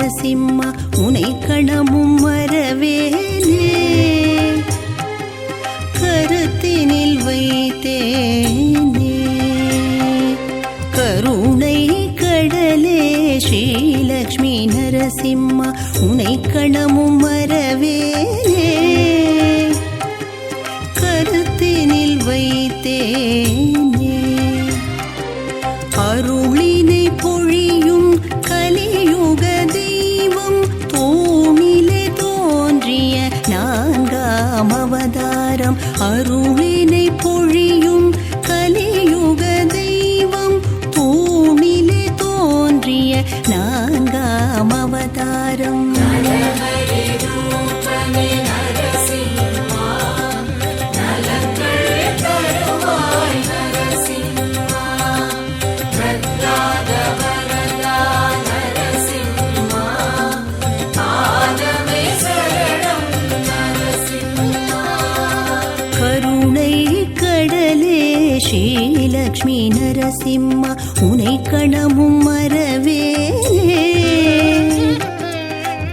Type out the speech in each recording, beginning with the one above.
நரசிம்மா உனை கணமும் மறவேனே. கருத்தினில் வைத்தேனே கருணை கடலே ஸ்ரீலக்ஷ்மி நரசிம்மா உனை கணமும் மறவேனே. கருத்தினில் வைத்தேனே அருளினை பொழியும் கலியுக தெய்வம் தூணிலே தோன்றிய நான்காம் அவதாரம். அருளினை பொழியும் கலியுக தெய்வம் தூணிலே தோன்றிய நான்காம் அவதாரம். ஸ்ரீலக்ஷ்மி நரசிம்மா உனை கணமும் மறவேனே.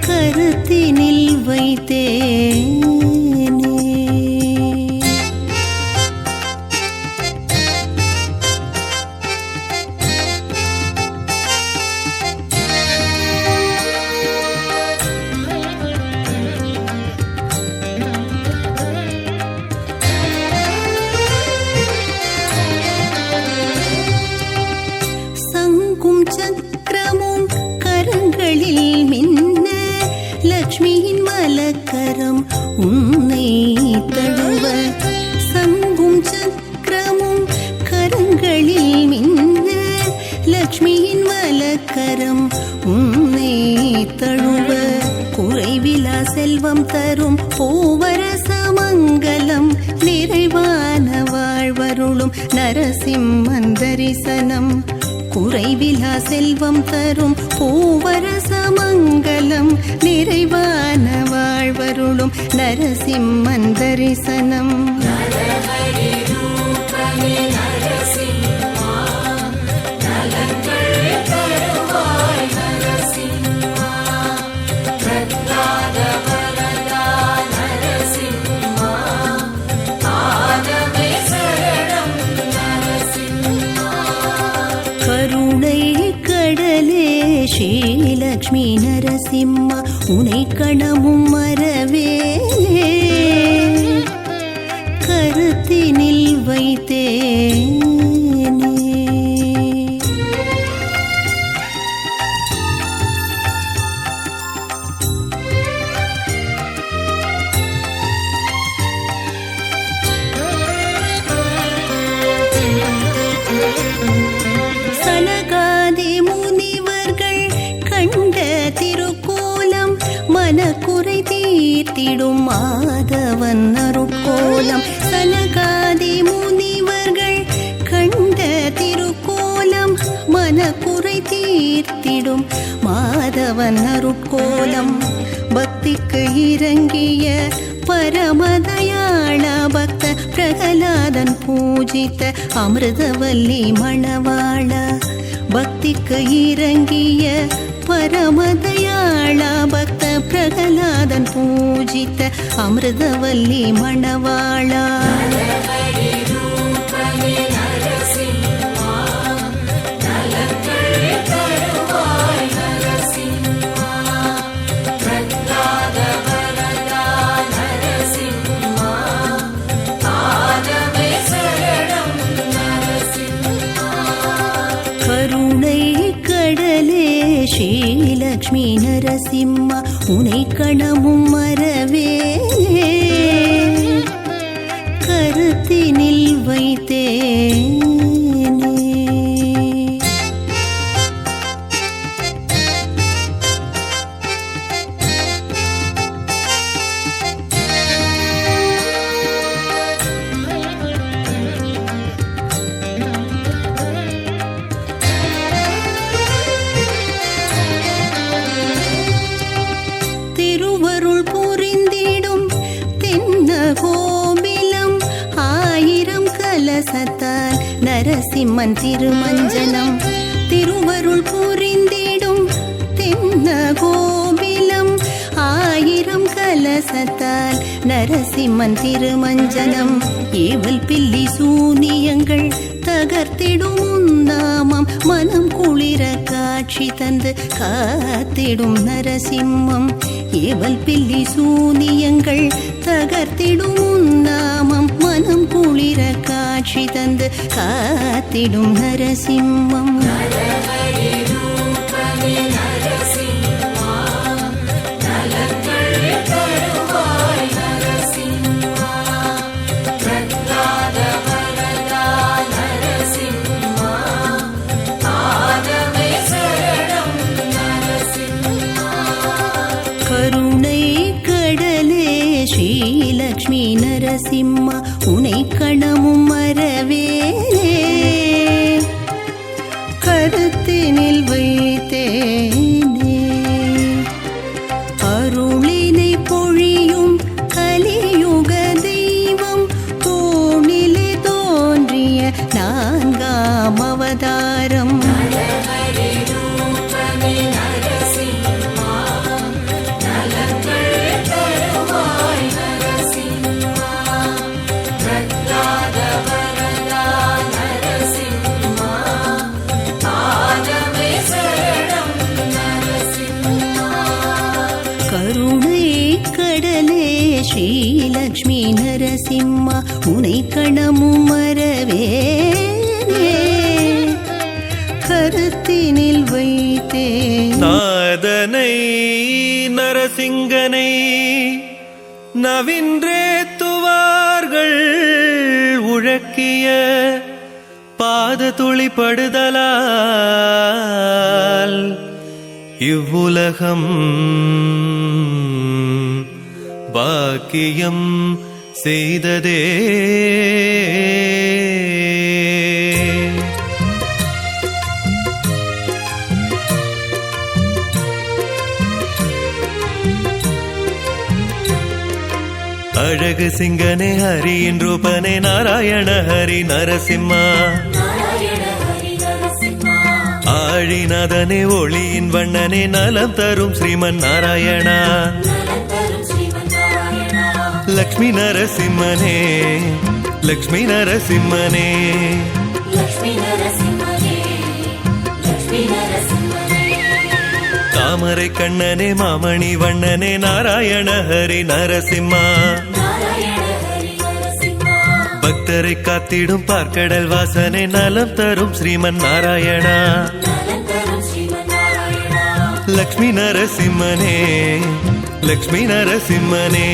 கருத்தினில் வைத்தேனே. சக்கரமும் கரங்களில் மின்ன லக்ஷ்மியின் மலக்கரம் உன்னை தழுவ. சங்கும் சக்கரமும் கரங்களில் மின்ன லக்ஷ்மியின் மலக்கரம் உன்னை தழுவ. குறைவிலா செல்வம் தரும் பூவரச மங்கலம் நிறைவான வாழ்வருளும் நரசிம்மன் தரிசனம். குறைவிலா செல்வம் தரும் பூவரச மங்கலம் நிறைவான வாழ்வருளும் நரசிம்மன் தரிசனம். கருணை கடலே ஸ்ரீலக்ஷ்மி நரசிம்மா உனை கணமும் மறவேனே. கருத்தினில் வைத்தேனே. சனகாதி முனிவர்கள் கண்ட திருக்கோலம் மனக்குறை தீர்த்திடும் மாதவன் அருட்கோலம். சனகாதி முனிவர்கள் கண்ட திருக்கோலம் மனக்குறை தீர்த்திடும் மாதவன் அருட்கோலம். பக்திக்கு இறங்கிய பரமதயாள பக்த பிரகலாதன் பூஜித்த அமிர்தவல்லி மணவாள. பக்திக்கு இறங்கிய பரமதயாள பக்த பிரகலாதன் பூஜித்த அமிர்தவல்லி மணவாள. கருணை கடலே ஸ்ரீலக்ஷ்மி நரசிம்மா உனை கணமும் மறவேனே. கருத்தினில் வைத்தேனே. திருவருள் புரிந்திடும் தென்ன கோபிலம் ஆயிரம் கலசத்தால் நரசிம்மன் திருமஞ்சனம். திருவருள் புரிந்திடும் தென்ன கோபிலம் ஆயிரம் கலசத்தால் நரசிம்மன் திருமஞ்சனம் ஏவல் பில்லி சூனியங்கள் தகர்த்திடும் உன்னாமம் மனம் குளிர காட்சி தந்து காத்திடும் நரசிம்மம் ஏவல் பில்லி சூனியங்கள் தகர்த்திடும் உன்னாமம் மனம் குளிர காட்சி தந்து காத்திடும் நரசிம்மம் கருணை கடலே ஸ்ரீலக்ஷ்மி நரசிம்மா உனை கணமும் மறவேனே கருத்தினில் வைத்தேனே அருளினை பொழியும் கலியுக தெய்வம் தோணிலே தோன்றிய நான்காம் அவதாரம் ஸ்ரீலக்ஷ்மி நரசிம்மா உனை கணமும் மறவேனே கருத்தினில் வைத்தேன் நாதனை நரசிங்கனை நவின்றேத்துவார்கள் உழக்கிய பாத துளிப்படுதலால் இவ்வுலகம் பாக்கியம் செய்ததே அழகு சிங்கனே ஹரியின் ரூபனே நாராயண ஹரி நரசிம்மா ஆழிநாதனே ஒளியின் வண்ணனே நலம் தரும் ஸ்ரீமன் நாராயணா லக்ஷ்மி நரசிம்மனே லக்ஷ்மி நரசிம்மனே தாமரை கண்ணனே மாமணி வண்ணனே நாராயண ஹரி நரசிம்மா பக்தரை காத்திடும் பார்க்கடல் வாசனே நலம் தரும் ஸ்ரீமன் நாராயணா லக்ஷ்மி நரசிம்மனே லக்ஷ்மி நரசிம்மனே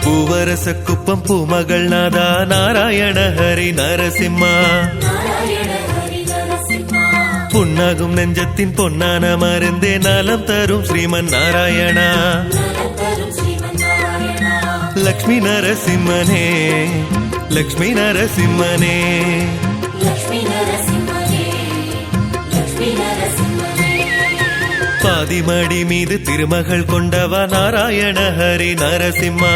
பூவரசக்குப்பம் பூமகள் நாதா நாராயண ஹரி நரசிம்மா புன்னாகும் நெஞ்சத்தின் பொன்னான மருந்தே நலம் தரும் ஸ்ரீமன் நாராயணா லக்ஷ்மி நரசிம்மனே லக்ஷ்மி நரசிம்மனே பாதிமடி மீது திருமகள் கொண்டவா நாராயண ஹரி நரசிம்மா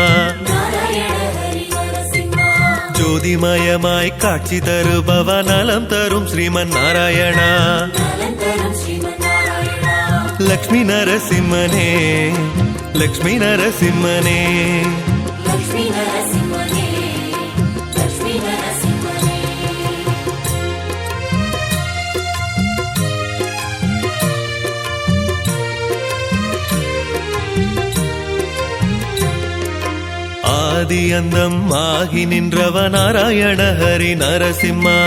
ஜோதிமயமாய் காட்சி தருபவ நலம் தரும் ஸ்ரீமன் நாராயணா லக்ஷ்மி நரசிம்மனே லக்ஷ்மி நரசிம்மனே ஆதி அந்தம் ஆகி நின்றவ நாராயண ஹரி நரசிம்மா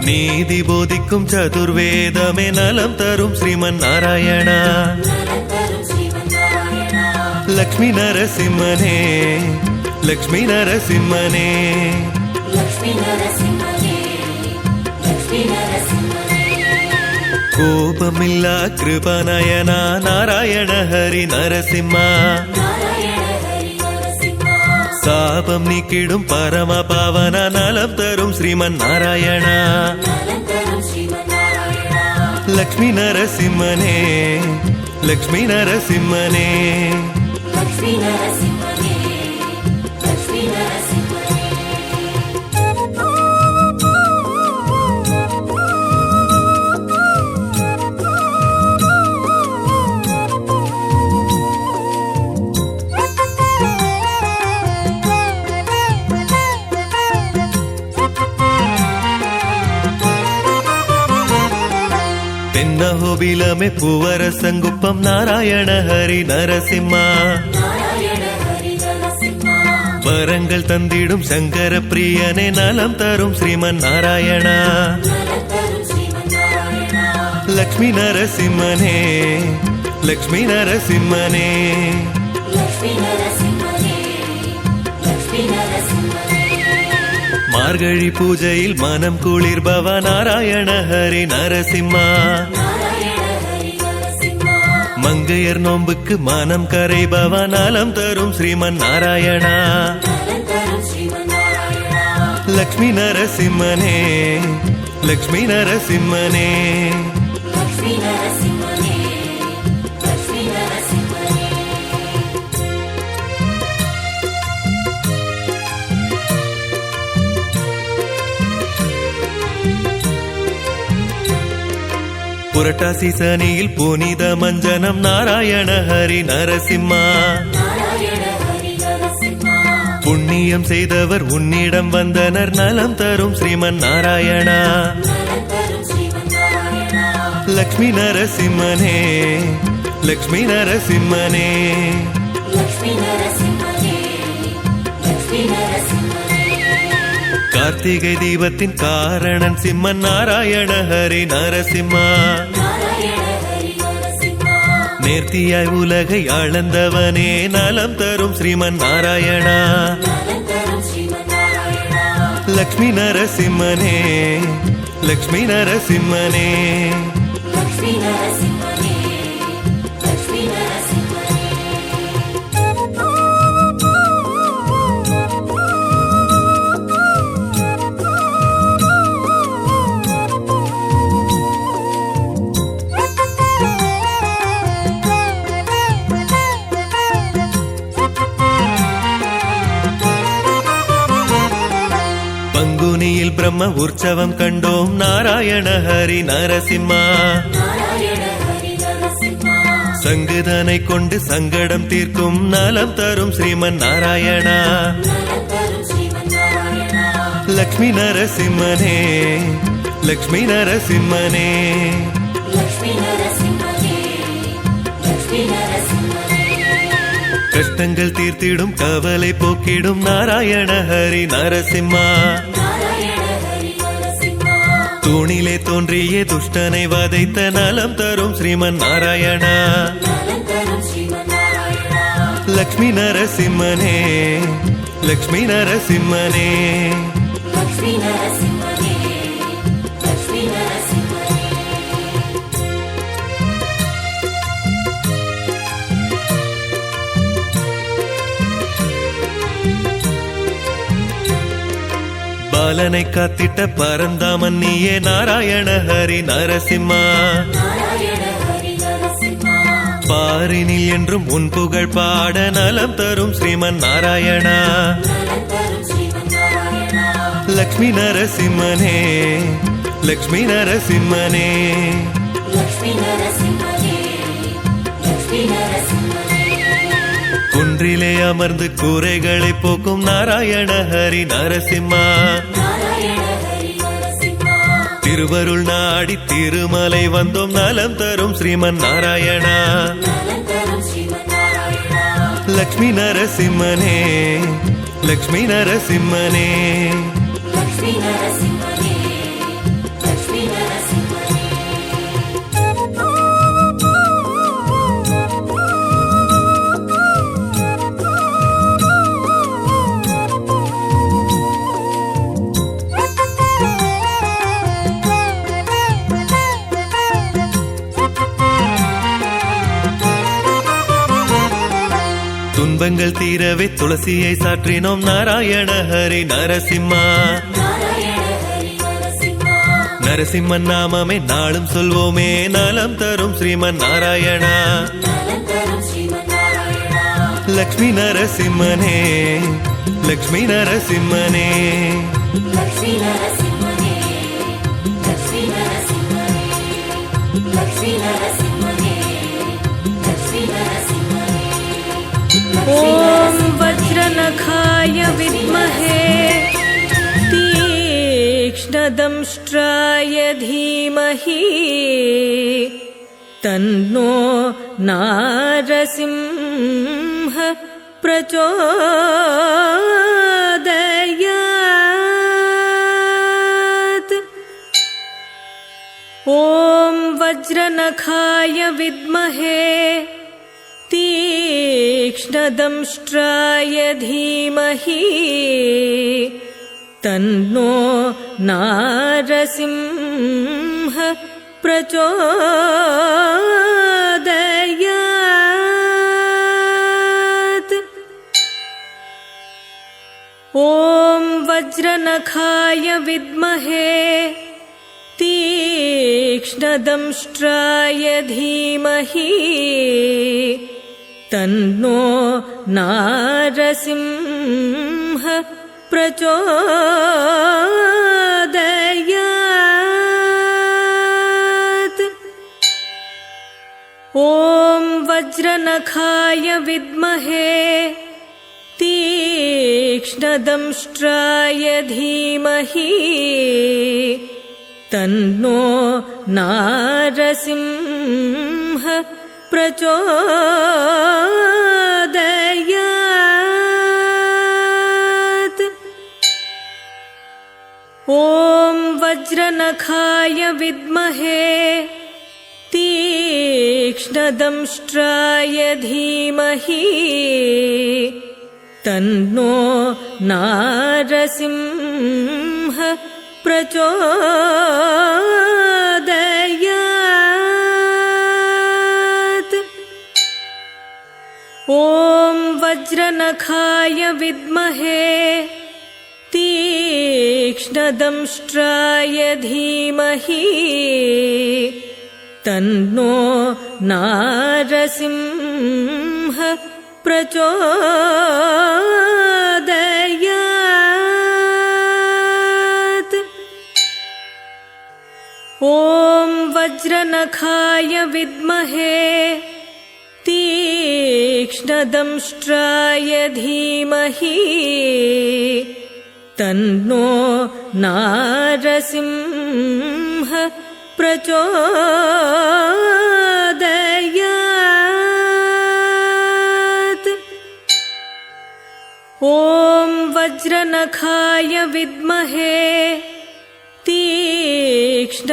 நீதி போதிக்கும் சதுர்வேதமே நலம் தரும் ஸ்ரீமன் நாராயணா லக்ஷ்மி நரசிம்மனே லக்ஷ்மி நரசிம்மனே கோபமில்லா கிருபநயனா நாராயண ஹரி நரசிம்மா சாபம் நீக்கிடும் பரம பாவன நலம் தரும் ஸ்ரீமன் நாராயணா லக்ஷ்மி நரசிம்மனே லக்ஷ்மி நரசிம்மனே தென்னஹோபிலமே பூவரசங்குப்பம் நாராயண ஹரி நரசிம்மா வரங்கள் தந்திடும் சங்கர பிரியனே நலம் தரும் ஸ்ரீமன் நாராயணா லக்ஷ்மி நரசிம்மனே லக்ஷ்மி நரசிம்மனே மார்கழி பூஜையில் மனம் குளிர்பவ நாராயண ஹரி நரசிம்மா மங்கையர் நோம்புக்கு மனம் கரைபவ நலம் தரும் ஸ்ரீமன் நாராயணா லக்ஷ்மி நரசிம்மனே லக்ஷ்மி நரசிம்மனே புரட்டாசி சனியில் புனித மஞ்சனம் நாராயண ஹரி நரசிம்மா புண்ணியம் செய்தவர் உன்னிடம் வந்தனர் நலம் தரும் ஸ்ரீமன் நாராயணா லக்ஷ்மி நரசிம்மனே லக்ஷ்மி நரசிம்மனே கார்த்திகை தீபத்தின் காரணன் சிம்மன் நாராயண ஹரி நரசிம்மா நேர்த்தியாய் உலகை அளந்தவனே நலம் தரும் ஸ்ரீமன் நாராயணா லக்ஷ்மி நரசிம்மனே லக்ஷ்மி நரசிம்மனே பங்குனியில் பிரம்ம உற்சவம் கண்டோம் நாராயண ஹரி நரசிம்மா சங்குதனை கொண்டு சங்கடம் தீர்க்கும் நலம் தரும் ஸ்ரீமன் நாராயணா லக்ஷ்மி நரசிம்மனே லக்ஷ்மி நரசிம்மனே கஷ்டங்கள் தீர்த்திடும் கவலை போக்கிடும் நாராயண ஹரி நரசிம்மா தூணிலே தோன்றிய துஷ்டனை வதைத்த நலம் தரும் ஸ்ரீமன் நாராயணா லக்ஷ்மி நரசிம்மனே லக்ஷ்மி நரசிம்மனே பாலனை காத்திட்ட பரந்தாமன் நீயே நாராயண ஹரி நரசிம்மா பாரினில் என்றும் உன் புகழ் பாட நலம் தரும் ஸ்ரீமன் நாராயணா லக்ஷ்மி நரசிம்மனே லக்ஷ்மி நரசிம்மனே குன்றிலே அமர்ந்து கூரைகளை போக்கும் நாராயண ஹரி நரசிம்மா திருவருள் நாடி திருமலை வந்தோம் நலம் தரும் ஸ்ரீமன் நாராயணா லக்ஷ்மி நரசிம்மனே லக்ஷ்மி நரசிம்மனே துன்பங்கள் தீரவே துளசியை சாற்றினோம் நாராயண ஹரி நரசிம்மா. நரசிம்மன் நாமமே நாளும் சொல்வோமே நலம் தரும் ஸ்ரீமன் நாராயணா. லக்ஷ்மி நரசிம்மனே லக்ஷ்மி நரசிம்மனே ॐ वज्रनखाय विद्महे तीक्ष्णदंष्ट्राय धीमहि तन्नो नारसिंह प्रचोदयात्। ॐ वज्रनखाय विद्महे तीक्ष्णदंष्ट्राय धीमहि तन्नो नारसिंह प्रचोदयात्। ॐ वज्रनखाय विद्महे तीक्ष्णदंष्ट्राय धीमहि तन्नो नारसिंह प्रचोदयात्। ॐ वज्रनखाय विद्महे तीक्ष्णदंष्ट्राय धीमहि तन्नो नारसिंह प्रचोदयात्। ॐ वज्रनखाय विद्महे तीक्ष्णदंष्ट्राय धीमहि तन्नो नारसिंह प्रचोदयात्। ॐ वज्रनखाय विद्महे तीक्ष्णदंष्ट्राय धीमहि तन्नो नारसिंह प्रचोदयात्। ॐ वज्रनखाय विद्महे तीक्ष्णदंष्ट्राय धीमहि तन्नो नारसिंह प्रचोदयात्। ॐ वज्रनखाय विद्महे तीक्ष्णदंष्ट्राय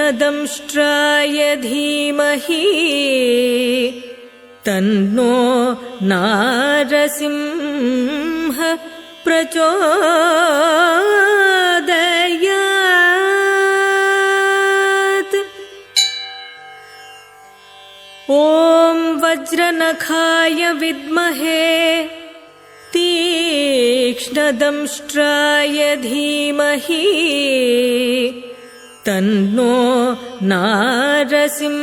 धीमहि तन्नो नारसिंह प्रचोदयात्। ॐ वज्रनखाय विद्महे तीक्ष्णदंष्ट्राय धीमहि तन्नो नारसिंह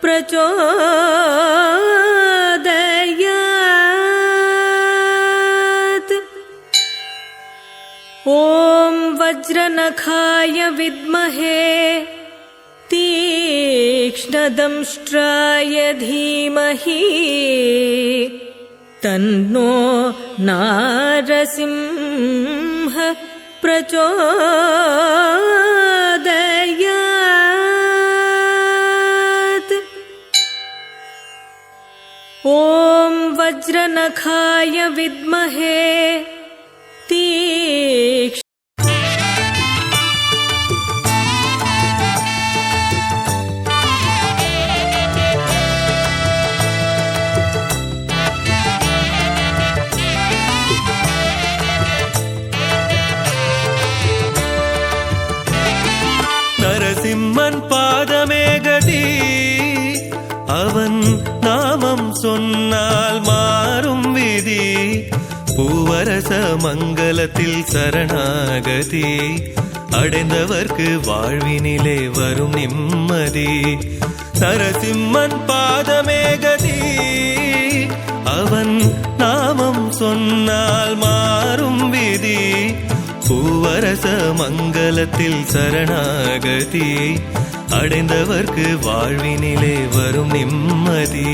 प्रचोदयात्। ॐ वज्रनखाय विद्महे तीक्ष्णदंष्ट्राय धीमहि तन्नो नारसिंह प्रचोदयात्। ॐ वज्रनखाय विद्महे நரசிம்மன் பாதமே கதி அவன் நாமம் சொன்னால் மாறும் பூவரச மங்கலத்தில் சரணாகதி அடைந்தவர்க்கு வாழ்வினிலே வரும் நிம்மதி. நரசிம்மன் பாதமே கதி, அவன் நாமம் சொன்னால் மாறும் விதி. பூவரச மங்கலத்தில் சரணாகதி அடைந்தவர்க்கு வாழ்வினிலே வரும் நிம்மதி.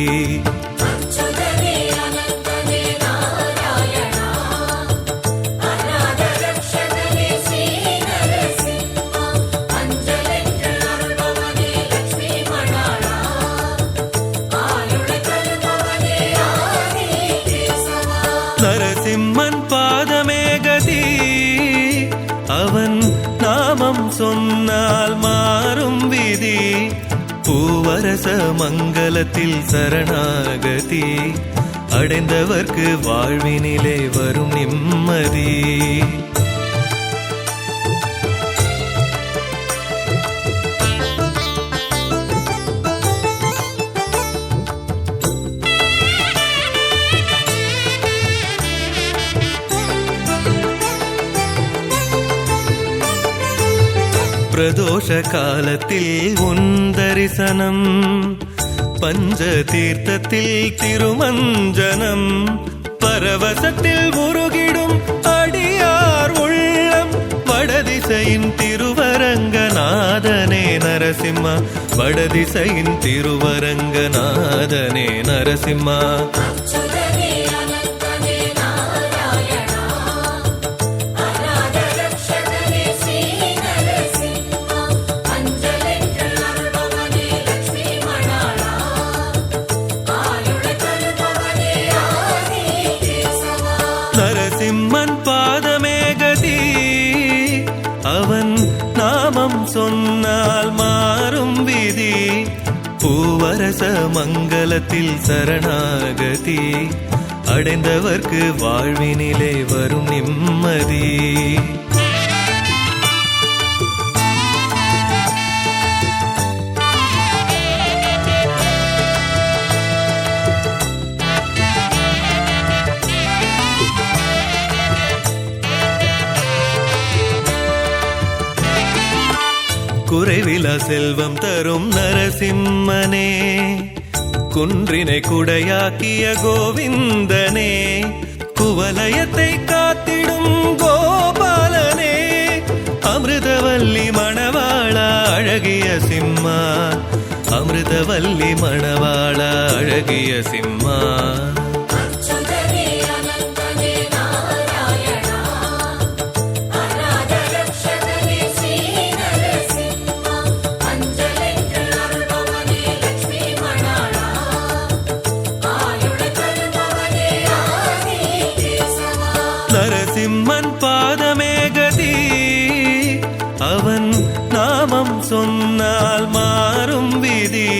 நரசிம்மன் பாதமே கதி, அவன் நாமம் சொன்னால் மாறும் விதி. பூவரச மங்கலத்தில் சரணாகதி அடைந்தவர்க்கு வாழ்வினிலே வரும் நிம்மதி. பிரதோஷ காலத்தில் உன் தரிசனம், பஞ்ச தீர்த்தத்தில் திருமஞ்சனம், பரவசத்தில் உருகிடும் அடியார் உள்ளம். வடதிசையின் திருவரங்கநாதனே நரசிம்மா, வடதிசையின் திருவரங்கநாதனே நரசிம்மா. நரசிம்மன் பாதமே கதி, அவன் நாமம் சொன்னால் மாறும் விதி. பூவரச மங்கலத்தில் சரணாகதி அடைந்தவர்க்கு வாழ்வினிலே வரும் நிம்மதி. குறைவிலா செல்வம் தரும் நரசிம்மனே, குன்றினை குடையாக்கிய கோவிந்தனே, குவலயத்தை காத்திடும் கோபாலனே, அமிர்தவல்லி மணவாளா அழகிய சிம்மா, அமிர்தவல்லி மணவாளா அழகிய சிம்மா. நரசிம்மன் பாதமே கதி, அவன் நாமம் சொன்னால் மாறும் விதி.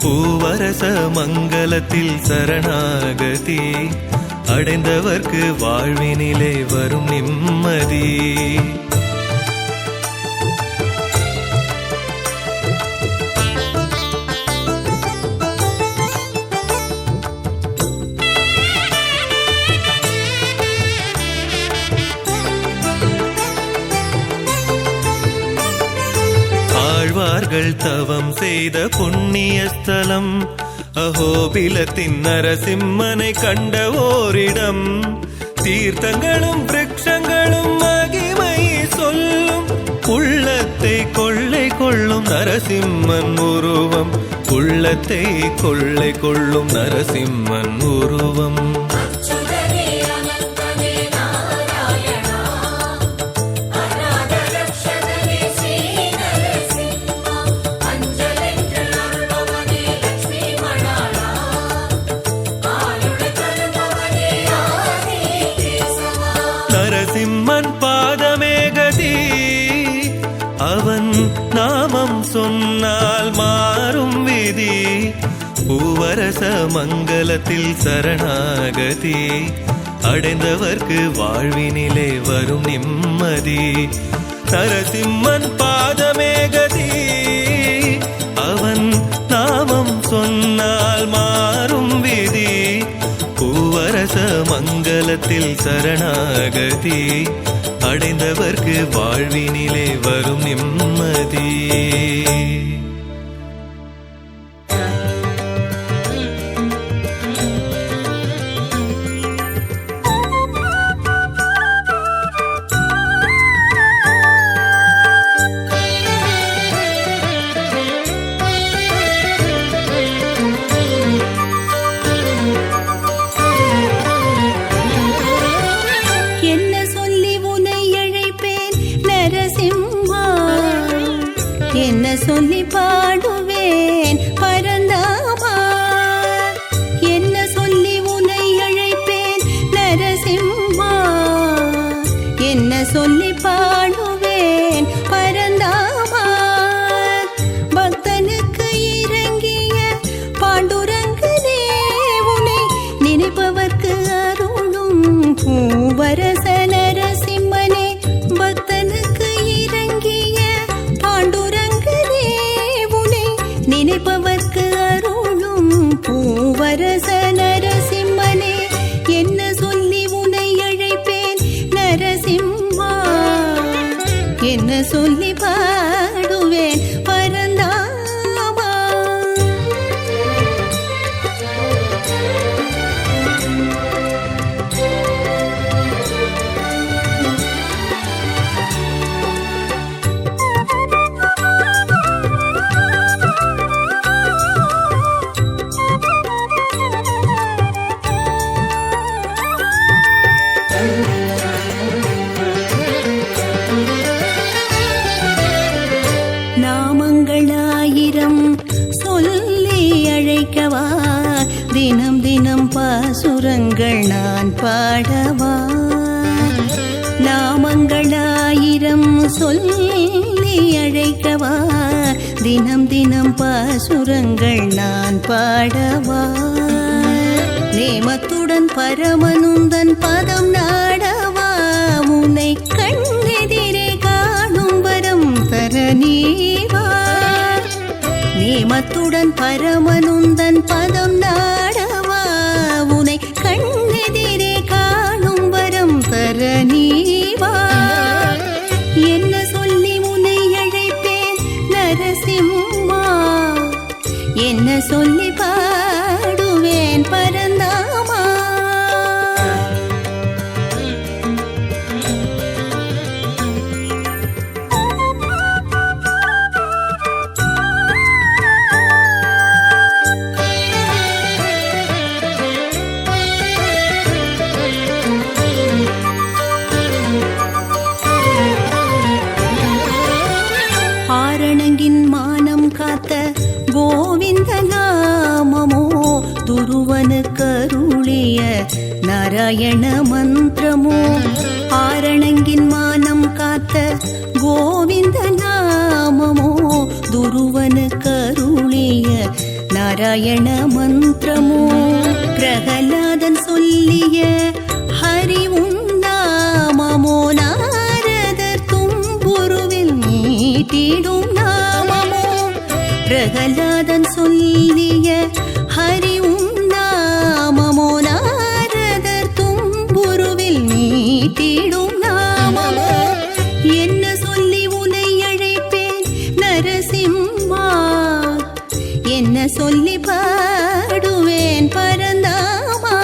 பூவரச மங்கலத்தில் சரணாகதி அடைந்தவர்க்கு வாழ்வினிலே வரும் நிம்மதி. ஆழ்வார்கள் தவம் செய்த புண்ணிய ஸ்தலம், அஹோபிலத்தின் நரசிம்மனை கண்ட ஓரிடம். தீர்த்தங்களும் விருட்சங்களும் மகிமை சொல்லும், உள்ளத்தை கொள்ளை கொள்ளும் நரசிம்மன் உருவம், உள்ளத்தை கொள்ளை கொள்ளும் நரசிம்மன் உருவம். நரசிம்மன் பாதமே கதி, அவன் நாமம் சொன்னால் மாறும் விதி. பூவரச மங்கலத்தில் சரணாகதி அடைந்தவர்க்கு வாழ்வினிலே வரும் நிம்மதி. நரசிம்மன் பாதமே கதி, அவன் நாமம் சொன்னால் மாறும் விதி. பூவரச சமரச மங்களத்தில் சரணாகதி அடைந்தவர்க்கு வாழ்வினிலே வரும் நிம்மதி. என்ன சொல்லி பாடுவேன் பரந்தாமா, என்ன சொல்லி உனை அழைப்பேன் நரசிம்மா, என்ன சொல்லி பாடுவேன் பரந்தாமா. பக்தனுக்கு இறங்கிய பாண்டுரங்கனே உனை நினைப்பவர்க்கு அருளும் பூவரச நரசிம்மனே. பக்தனுக்கு இறங்கிய பாண்டுரங்கனே உனை நினைப்பவர்க்கு அருளும் பூவரச நரசிம்மனே. என்ன சொல்லி உனை அழைப்பேன் நரசிம்மா, என்ன சொல்லி பாடுவேன் பரந்தாமா. நாமங்களாயிரம் சொல்லி அழைக்கவா, தினம் தினம் பாசுரங்கள் நான் பாடவா. நாமங்களாயிரம் சொல்லி அழைக்கவா, தினம் தினம் பாசுரங்கள் நான் பாடவா. நேமத்துடன் பரமனுந்தன் பதம் நாடவா, உன்னை கண்ணெதிரே காணும் வரம் தர நீவா. நேமத்துடன் பரமனுந்தன் பதம் நாடவா, உன்னை கண்ணெதிரே காணும் வரம் தர நீவா. என்ன சொல்லி உன்னை அழைப்பேன் நரசிம்மா, என்ன சொல்லி பாடுவேன் பரந்தாமா. ஆரணங்கின் மானம் காத்த கோவிந்த நாமமோ, துருவனு கருளிய நாராயண மந்திரமோ. ஆரணங்கின் மானம் காத்த கோவிந்த நாமமோ, துருவனு கருளிய நாராயண மந்திரமோ. பிரகலாதன் சொல்லிய ஹரி நாமமோ, நாரதர் தும்புருவில் மீட்டிடும் நாமமோ. பிரகலாதன் சொல்லிய ஹரி நாமமோ, நாரதர் தும்புருவில் மீட்டிடும் நாமமோ. என்ன சொல்லி உனை அழைப்பேன் நரசிம்மா, என்ன சொல்லி பாடுவேன் பரந்தாமா.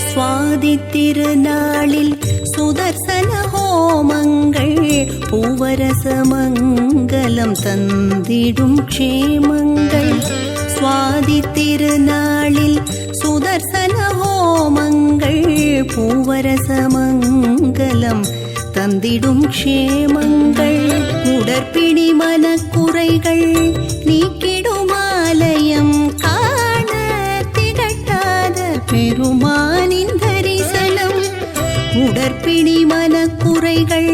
சுவாதி திருநாளில் சுதர்சன ஹோமங்கள், பூவரச மங்களம் தந்திடும் க்ஷேமங்கள். சுவாதி திருநாளில் சுதர்சன ஹோமங்கள், பூவரச மங்களம் தந்திடும் க்ஷேமங்கள். உடற்பிணி மனக்குறைகள் நீக்கிடும் ஆலயம் காண திகட்டாத பெருமானின் தரிசனம். உடற் கற்பிணி மனக்குறைகள்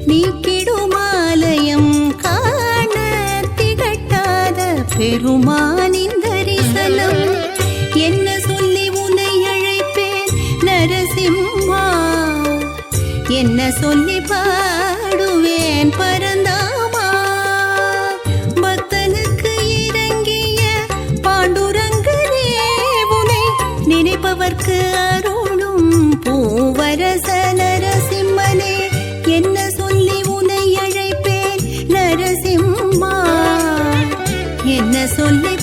நீக்கிடுமாலயம் காண திகட்டாத பெருமானின் தரிசனம். என்ன சொல்லி உன்னை அழைப்பேன் நரசிம்மா, என்ன சொல்லி பாடுவேன் பரந்தாமா. பக்தனுக்கு இறங்கிய பாண்டுரங்கனே, உனை நினைப்பவர்க்கு அருளும் பூவரச நரசிம்மனே. என்ன சொல்லி உன்னை அழைப்பேன் நரசிம்மா, என்ன சொல்லி